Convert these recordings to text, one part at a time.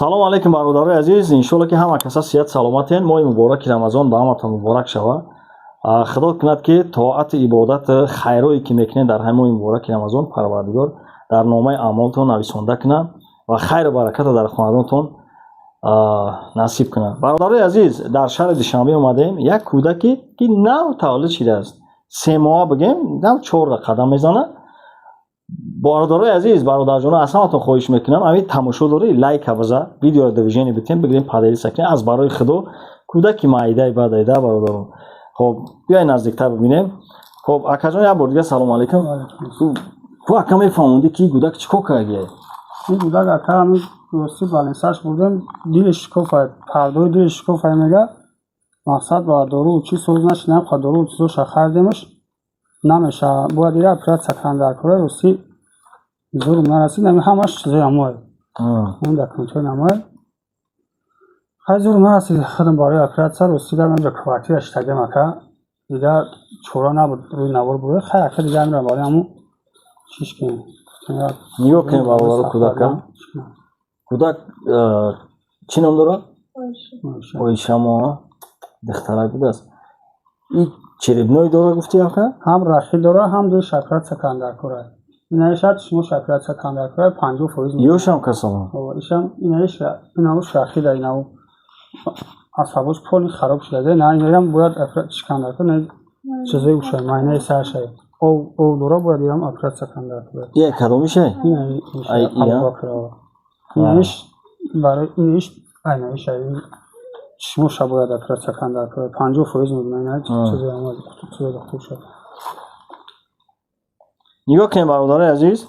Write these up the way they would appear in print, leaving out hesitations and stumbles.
салом алейкум бародарои азиз, иншоалло ки ҳама каса сиҳат саломатен. моҳи мубораки рамазон ба ҳаматон муборак шава. худо кунад ки тоати ибодат хайрое ки мекунед дар ҳамин моҳи мубораки рамазон парвардигор дар номаи аъмолтон нависонда кунад ва хайру бараката дар хонадонтон насиб кунад. бародарои азиз, дар шаҳри Душанбе омадем. Як кӯдаке ки нав таваллуд шидааст, 3 моҳа бигем, нав 4 қадам мезанад. бародарои азиз, бародарҷонон, аз ҳаматон хоҳиш мекунам ҳамин тамошо дорӣ, лайка база, видеоро движение битем, бигирем поделиться кунем. аз барои худо кӯдаки маидаи бадаида бародарон. хоб биёй наздиктар бибинем. хоб акаҷон, як бор дига салом алейкум. ту ака мефаҳмонди ки кӯдак чӣ кор кардагиай? این کودک اکر همین راستی بالانسش بودن دیلش شکوفه پردوی دیلش شکوفه میگه مقصد با دارو چی سوز نشینم خود دارو چیزو شخر دیمش نمیشه باید یه اپرات سکران در کره راستی زور نرسید نمی همش چیزای هموی اون دکنتوی نموی خیلی زور نرسید خودم برای اپرات سر راستی در من به کوارتی اشتگه مکه دیگه چورا نبود روی نوار بوده خیلی اکر دیگه میرم برای همون چیش کنیم нигоҳ кунед бародари кӯдака. кӯдак чӣ ном дорад? ойшамо духтарак будааст. ин черебной дорад гуфти ака? ҳам рахӣ дорад, ҳам дил шакратса кандаркора. Инаишат шумо шакратса кандаркора 50% ёшам касалам. ишам инаиш инаву рахӣ да инаву асабош поли хароб шуда. На инам бояд шкандаркора не чизои уша майнаи саршай. او دورا باید هم اپرات سکن در کنه. یه کدومیشه؟ اینش برای اینش اینش شما باید اپرات سکن در کنه. 50% میدونن نه چیزی هم چیزی دکتر شد. نگاه کنید برادرای عزیز.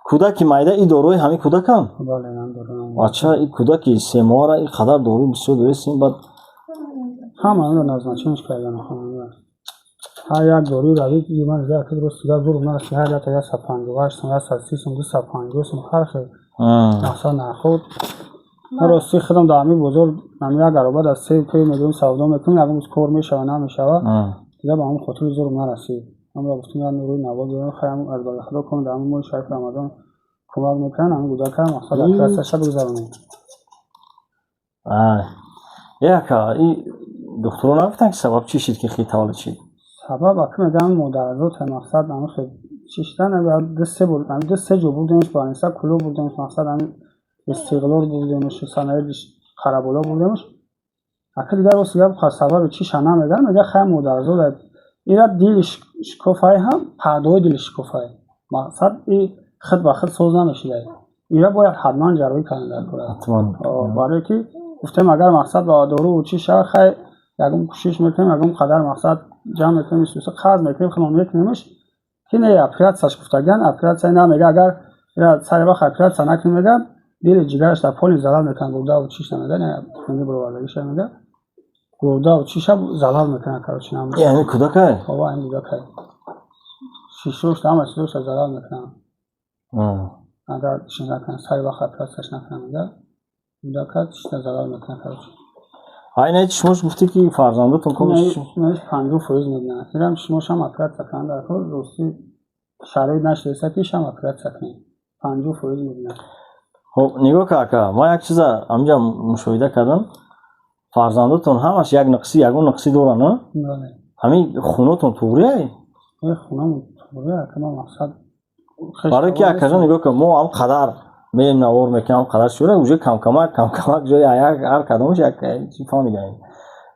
کودکی مایده این داروی همین کودکم؟ بله من دارم. اچھا این کودکی 3 ماه را این قدر داروی بسیار درستین بعد همه رو نازنچنش کردن خانم. ها یک دوری روی که من دیگر که درست دیگر زور من رسید هر تا یا 158 یا 130 یا 150 هر خیلی اصلا نخود من راستی خودم دامی بزرگ من یک قرابت از 3 میلیون سودا میکنم اگه از کار میشه و نمیشه دیگه با اون خاطر زور من رسید من را گفتم من روی نوال بیارم خیلی از بالا خدا کنم دامی مول شریف رمضان کمک میکنم همین بودا کردم اصلا در کلاس شب بگذارونم یکا این دکتران نگفتن که سبب چی شد که خیلی تولد شد؟ سبب اکنون میگم مدرزات مقصد همون خیلی چیشتن و دسته بود همین دسته جو بودنش با انسا کلو بودنش مقصد همین استقلال بودنش صنایعش خرابولا بودنش اکنون دیگر رو سیاب خواست سبب چیش هم نمیگم میگه خیلی مدرزات ایرا دیلش شکوفای هم پردوی دیلش شکوفای مقصد این خود با خود سوز نمیشه ایرا باید حتما جراحی کنن در کره برای که گفتم اگر مقصد با دارو و چیش خیلی یکم کوشش میکنیم یکم قدر مقصد جمع میکنیم میشه خاص میکنیم خودمون میکنیمش که نه اپرات ساش گفتگان اپرات سای نمیگه اگر یا سر وقت اپرات سنا کنیم دیل جگرش در پول زلال میکنه گودا و چیش نمیده نه خونی برو والایش میده گودا و چیش زلال میکنه کارش نمیده یعنی کودکه بابا این کودکه شیشوش تمام شیشوش زلال میکنه اگر شما کنه سر وقت اپرات ساش نکنه کودکه چیش زلال میکنه کارش aynı şumoş gufti ki farzandotun komuş. Ne 50% میدن. میرم شماش هم اپرات سکن در کار راستی شرایط نشده پیش هم اپرات سکن 50% میدن. خب نگاه کاکا ما یک چیز همینجا مشاهده کردم فرزندتون همش یک نقصی یگون نقصی دارن نه؟ بله. همین خونتون توریه؟ خونم توریه که ما مقصد برای که اکجا نگاه کن ما هم قدر میم نوار میکنم قدر شده اوجه کم کمک جای هر کدامش یک چی فهمیدین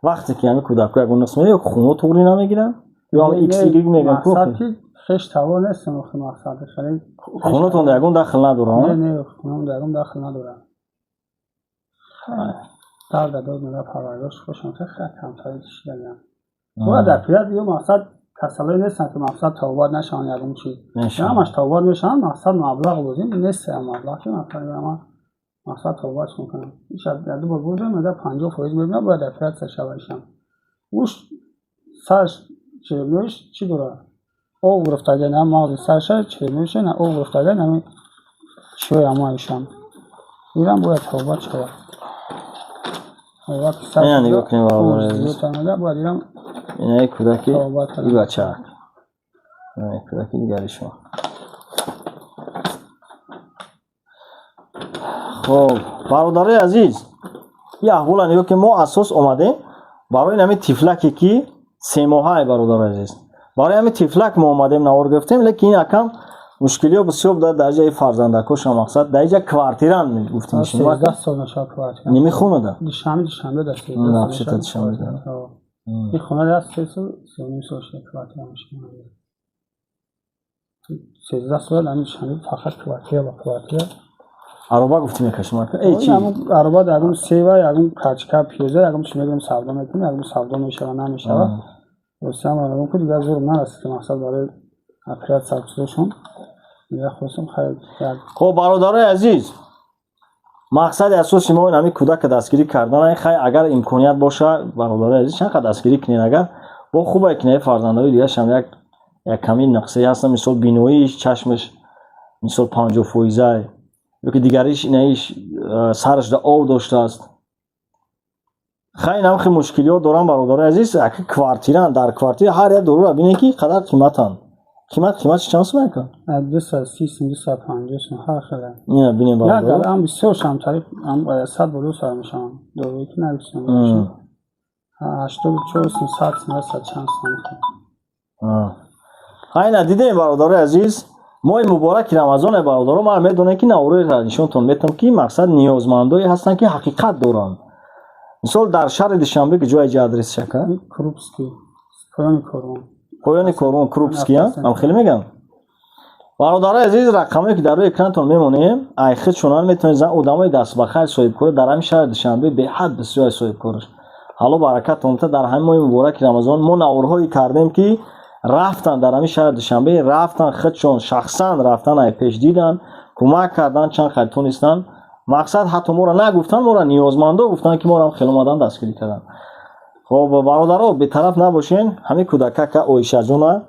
وقتی که همین کودک یگون نقص میگه خونو توری نمیگیرن یا هم ایکس دیگه میگن مقصد که خش توان است مقصدش خونتون یگون داخل نداره نه خونم یگون داخل نداره در داد میره پروردگارش خوشم خیلی کم تاییدش دادم و در پیاد یه مقصد کسایی نیستن که مقصد توبات نشان یگون چی همش توبات میشن مقصد مبلغ بودیم نیست مبلغ که مثلا مقصد توبات میکنم این شب دو بار بودم میگه 50% میدونم باید اپرات سشوایشم اوش سرش چیش چی داره او گرفتگی نه مغز سرش چی میشه نه او گرفتگی نه شوی امایشم میرم باید توبات شود نه نگاه کنیم باید اینه کودکی ای بچه اینه کودکی دیگری شما خب برادرای عزیز یه احوال نگاه که ما اساس اومده برای همین تفلکی که 3 ماهه برادرای عزیز برای همین تفلک ما اومدیم نوار گرفتیم لیکن این یکم مشکلی بسیار در درجه فرزندکوش مقصد درجه کوارتیران گفتیم 13 سال نشد کوارتیران نمیخونه ده دوشنبه دست دوشنبه این خونه دست 3 سال کوارتیران میشه 13 سال همین دوشنبه فقط کوارتیر با کوارتیر عربا گفتیم یکشون ای چی عربا در اون سیوا یا اون کچکا پیوزه اگه میشه میگم سودا میکنیم اگه سودا میشه و نمیشه واسه اون که دیگه زور نرسید که مقصد برای اپرات ساختشون یا خودم خیلی خب برادرای عزیز مقصد اساسی ما همین کودک دستگیری کردن خیلی اگر امکانیت باشه برادرای عزیز چند دستگیری کنین اگر با خوبه کنه فرزندای دیگه هم یک کمی نقصه هست مثل بینایی چشمش مثل 50% یا که دیگریش اینایش سرش در آب داشته است خیلی نمخی مشکلیات دارن برادرای عزیز اگه کوارتیرن در کوارتیر هر یک دورو ببینید که قدر قیمتن قیمتش چند سو میکنه 230 250 هر خیلی نه ببینید برادر یا هم 23 هم طریق هم 100 بلو سر میشن دوره که نمیشن 84 300 100 چند سن خیلی دیدین برادرای عزیز ماه مبارک رمضان برادران ما میدونن که نوروز نشونتون میتم که مقصد نیازمندایی هستن که حقیقت دارن مثال در شهر دوشنبه که جای آدرس شکر کروبسکی پایان کورون کروبسکی هم خیلی میگم برادرای عزیز رقمی که در روی اکرانتون میمونه ای خود شونان میتونید آدمای دست بخیر صاحب کار در همین شهر دوشنبه به حد بسیار صاحب کارش حالا برکت اونتا در همین ماه مبارک رمضان ما نورهایی کردیم که رفتن در همین شهر دوشنبه رفتن خودشون شخصا رفتن ای پیش دیدن کمک کردن چند خیلیتون نیستن مقصد حتی ما را نگفتن ما را نیازمندا گفتن که ما را خیلی اومدن دستگیری کردن خب برادرها به طرف نباشین همین کودکا که اویشا جونا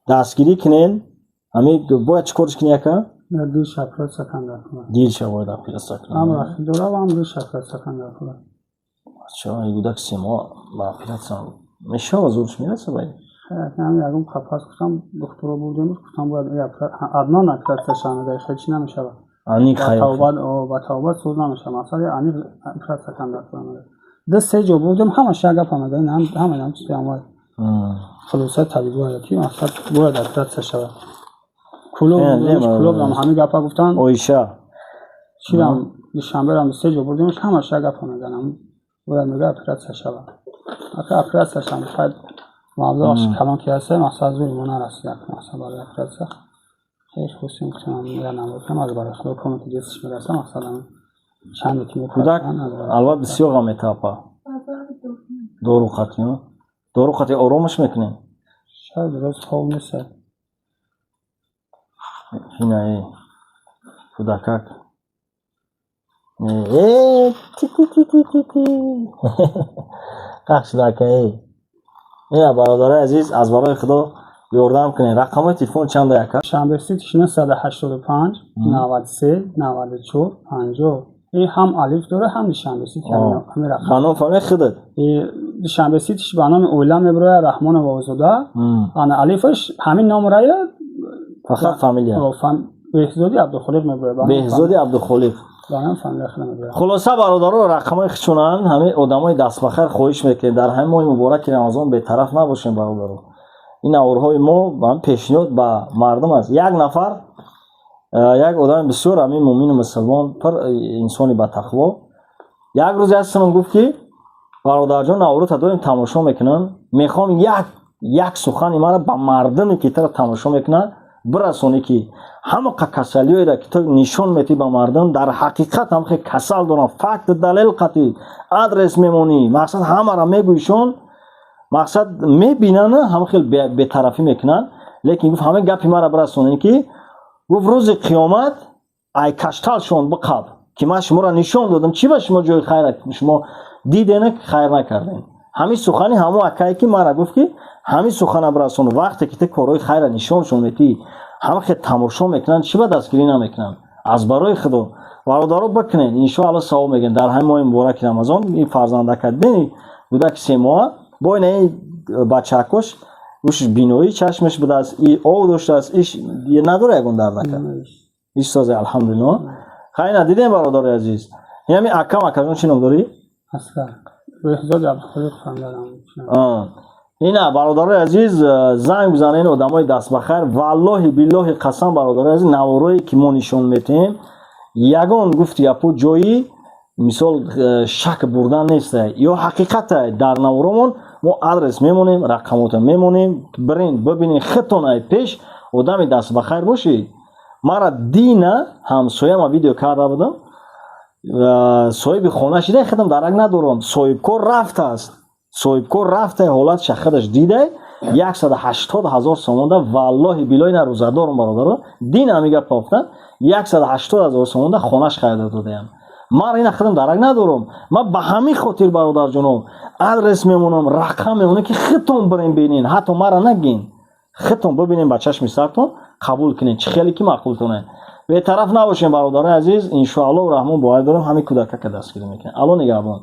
دستگیری کنین همین باید چیکارش کنی که دو شکل سکندر کنن دیل شو باید اپیل سکندر هم رخی دورا و هم دو شکل سکندر کنن چرا این کودک سیما با اپیل سکندر میشه وزورش میرسه باید همین اگه پاپاس گفتم دکتر رو بردیمش گفتم باید ادنان اپیل سکندر خیلی چی نمیشه آنی خیلی با توبت سوز نمیشه مثلا آنی اپیل سکندر کنن دسته جو بودم همه شاگه پامدن همه چیزی هم خلاصه طبیعی حیاتی مثلا باید اپیل سکندر کلوب هم همه گپا گفتن اویشا چیدم دوشنبه هم سه جو بردیمش همه شاگه پامدن باید میگه اپیل سکندر اگه اپیل سکندر خیلی مبلغش کلان که هسته مثلا زوی مونه رسید مثلا برای اپیل سکندر خیلی خوشی میکنم یا نموکنم از برای خدا کنم که جسش میرسه مثلا چند تیمی کودک البته بسیار غمیته اپا دورو خطی آرومش میکنیم شاید روز خواب نیست اینه ای کودکک تی قخش دکه ای برادر عزیز از برای خدا یاردم کنین رقم تلفن چنده یکا شنبه سیتشونه 185 93 94 50 این هم الف داره هم شنبه سیت همین رقم خانم فهمی خودت شنبه سیتش به نام اولم ابراهیم رحمان وازوده انا الفش همین نام رای فقط فامیلیا بهزادی عبدالخالق مبراهیم بهزادی عبدالخالق خلاصه برادرها رقمای خشونن همه آدمای دست بخیر خواهش میکنیم در همین ماه مبارک رمضان به طرف نباشیم برادرها این اورهای ما با هم پیشنهاد به مردم است یک نفر یک آدم بسیار همین مومن و مسلمان پر انسانی با تقوا یک روز هستم گفت که برادر جان اورو تا داریم تماشا میکنن میخوام یک سخن مرا به مردمی که تا تماشا میکنن برسونی که همه کسلیایی را که تو نشون میدی به مردم در حقیقت هم خیلی کسل دارن فکت دلیل قطعی ادرس میمونی مقصد همه را میگویشون مقصد میبینن هم خیلی بی‌طرفی میکنن لیکن گفت همه گپی مرا برسونن که گفت روز قیامت ای کشتال شون بقب که من شما را نشون دادم چی به شما جای خیر شما دیدین که خیر نکردین همین سخنی همو اکایی که مرا گفت که همین سخن برسون وقتی که تو کارهای خیر نشون شون میدی همه خیلی تماشا میکنن چی به دستگیری نمیکنن از برای خدا برادرها بکنین ان شاء الله ثواب میگن در همین ماه مبارک رمضان این فرزندک دینی کودک 3 ماه با این بچه‌کش گوشش بینایی چشمش بده است ای او داشته است ایش یه نداره یگون درد نکنه ایش سازه الحمدلله خیلی ندیدیم برادر عزیز یعنی اکم اکجان چی نام داری؟ اصلا بهزاد عبدالخالق فهمیدم. اینا برادر عزیز زنگ بزنین این آدمای دست بخیر والله بالله قسم برادر عزیز نوارایی که ما نشون میتیم یگان گفت یپو جایی مثال شک بردن نیست یا حقیقت در نوارمون ما آدرس میمونیم رقمات میمونیم برین ببینین خطون پیش آدم دست بخیر باشید. مرا دینا همسایه ما ویدیو کرده بودم صاحب خانه شده خودم درک ندارم صاحب کار رفته است صاحب کار رفته حالت شخصش دیده 180,000 سوم ده والله بالله اینا روزدارم برادر دینا میگه پافتن 180,000 سوم ده خانهش خریده دادم. من اینا خودم درک ندارم. من به همین خاطر برادر جانم آدرس میمونم رقم میمونه که خودتون برین ببینین حتی مرا نگین خودتون ببینین با چشم سرتون قبول کنین چه خیلی که معقولتونه. به طرف نباشین برادر عزیز ان شاء الله رحمان باور دارم همین کودک که دستگیری میکنه. الان نگهبان